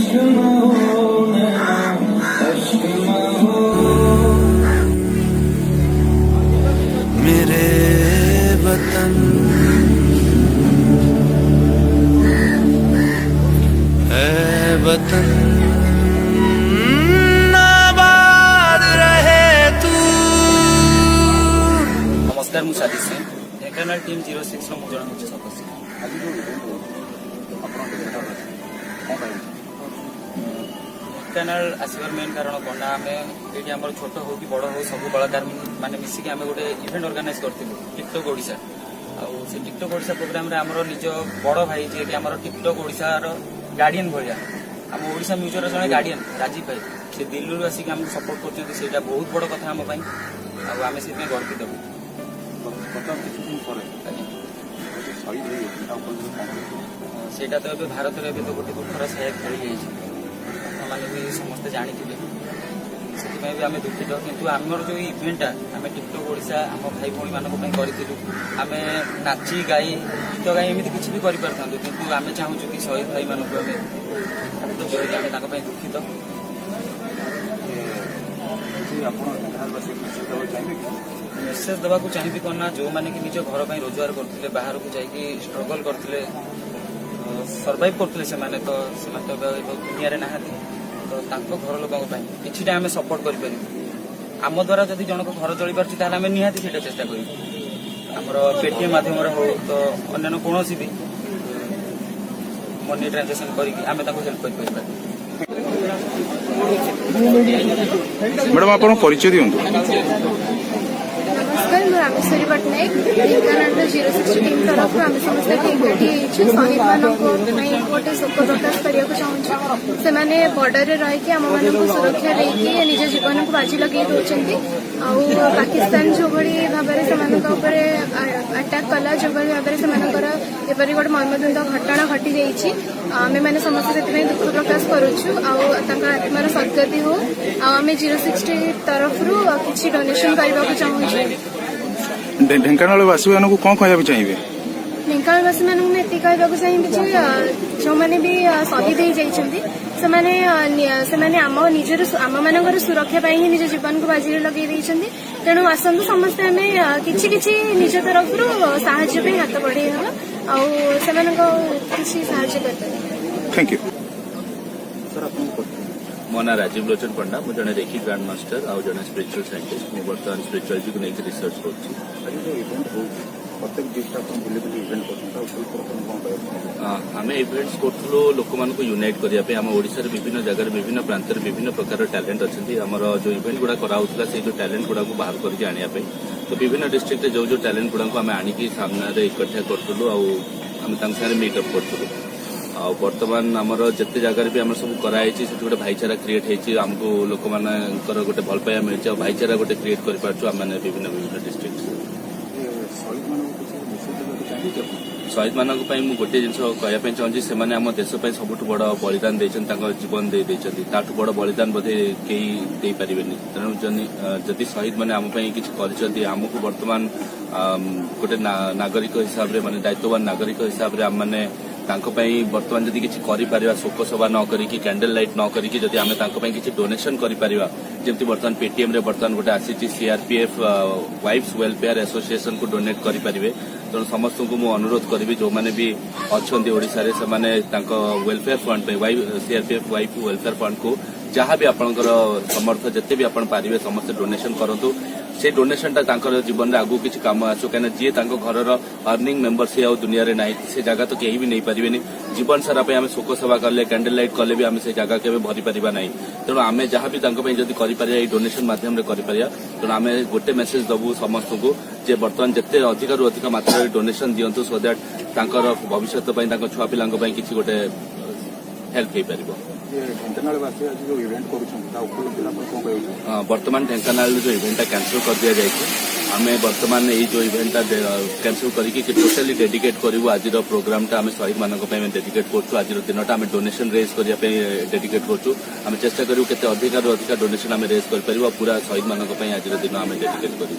मेरे वतन है वतन आबाद रहे तू। नमस्कार मु साजिश सिंह ढेंकानाल टीम 06 मु जन मुख्य सदस्य। ढेंकानाल आसबार मेन कारण कौन आम ये छोट हो कि बड़ हो सब कलाकार मैंने मिसिकी आम गोटे इवेंट ऑर्गेनाइज करूँ टिकटॉक ओडिशा से टिकटॉक ओडिशा प्रोग्राम आमर निज बड़ भाई जी कि टिकटॉक ओडिशार गार्डियन भाया आम ओडिशा म्यूजियम जड़े गार्डियन राजीव भाई से दिल्ली आसिक आमको सपोर्ट कर बहुत बड़ कथा आम आम से गर्वित सेटा तो भारत में तो गोटे दुखर सहायक खेली जाइए मैंने भी समस्ते जानते से आम दुखित किंतु आमर जो इवेंटा आम टिकटॉक ओडिशा आम भाई भौणी मानक करूँ आम नाची गाई गीत गाई एमती किसी भी करें किंतु आम चाहूँ कि शहीद भाई मानक दुखित मेसेज देवा चाहिए कौन ना जो मैंने कि निज घर पर रोजगार करते बाहर को जाकि स्ट्रगल करते सर्वाइव करते से दुनिया ना तो घर लोगों कि आम सपोर्ट कर आम द्वारा जब जन को घर चली पार्टी आम निहाती से चेष्टा कर पेटीएम माध्यम हो तो अन्य कौन भी मनी ट्रांजेक्शन करके हेल्प कर मैडम आप परिचय दिखाँ। नमस्कार मैं रामेश्वरी पट्टनायक ढेंकानाल 06 टीम तरफ आम समस्त एकाठी शहीद मान गोटे शोक प्रकाश करने चाहूँ से बॉर्डर रही आम मान सुरक्षा देकी निज जीवन को बाजी लगे दौरान पाकिस्तान जो भाव अटैक कला जो भाव से एपरी गोटे मर्मदुंद घटना घटी जाइए आम मैंने समस्त से दुख प्रकाश करुचु आत्मार सद्गति हो आम 06 तरफ किसी डोनेशन करने को चाहूँ। ढेंकानालवासी मानक कौन कहना चाहिए? ढेंकानालवासी मानक ये कहवाक चाहिए जो मैंने भी शहीद हो जाइए आम निजर आम मान सुरक्षा ही निज जीवन को बाजी लगे तेणु आसतु समस्ते आम कि निज तरफ साहाय्य हाथ बढ़े थैंक यू। मो ना राजीव लोचन पंडा मुझे जड़े रेखी ग्रांड मास्टर आउ जड़े स्पिरिचुअल साइंटिस्ट मुझे बर्तमान स्पिरिचुअलिटी को लेकर रिसर्च कर आम इवेंट्स करूँ लोक मान यूनाइट करने आम ओडिशा विभिन्न जगह विभिन्न प्रांत विभिन्न प्रकार टैलेंट अच्छी आमर जो इवेंट गुड़ा कराला से जो टैलेंट गुड़ा बाहर करके आने तो विभिन्न डिस्ट्रिक्ट जो जो टैलेंट गुड़ा आम आनिकी सामने इकट्ठा करूँ आम मीटअप करूँ बर्तमान आमर जिते जगह भी आम सब कराई गोटे भाईचारा क्रिएट होती आमको लोक मान गोटे भल पाइबा मिली भाईचारा गोटे क्रिएट कर विभिन्न विभिन्न डिस्ट्रिक्ट शहीद मान गोटे जिन कहना चाहूँगी से आम देश सब बड़ बलिदान जीवन देठू बड़ बलिदान बोधे कई दे पारे तेणु जदि शहीद मैंने आम कि आमको बर्तमान गोटे नागरिक हिसाब से माने दायित्ववान नागरिक हिसाब से आम मैंने बर्तमान जदि किसी कर शोक सभा न करी कैंडल लाइट न करी जदि आम किसी डोनेशन करमती बर्तमान पेटीएम रे बर्तमान गोटे आसी सीआरपीएफ वाइफ्स वेलफेयर एसोसिएशन को डोनेट करें तेणु समस्त को मुझे अनुरोध करी जो मैंने भी अच्छा ओडिशा रे welfare fund CRPF wife welfare fund को जहाँ भी आपंकर समर्थ जिते भी आप पारे समस्त डोनेशन करूँ से डोनेशन जीवन में आगू किसी कम आसो कहीं जी घर अर्निंग मेंबर से दुनिया रे ना से जगह तो कहीं भी नहीं पारे जीवन सारा आम शोक सभा कले कैंडल लाइट कले भी आम से जगह के भरी पारा ना तेणु आम जहाँ भी जदि कर डोनेशन मध्यम तेणु आम गोटे मेसेज दबू समस्त को जे बर्तमान जिते अधिक रु अधिक मात्रा डोनेशन दिंतु सो दैट भविष्य छुआ पिला किसी गोटे हेल्प हो पार बर्तमान ढेंकानाल जो इवेंटा कैंसल कर दि जाए आम बर्तमान ये जो इवेंटा कैंसल करके टोटाली डेडिकेट करूँ आज प्रोग्रामटा आम शहीद मानक डेडिकेट करूँ आज दिनटा आम डोनेशन रेज करने डेडिकेट करूँ आम चेष्टा करूँ के अधिक डोनेशन आम रेज कर पूरा शहीद मानक आज दिन आम डेडिकेट करूँ।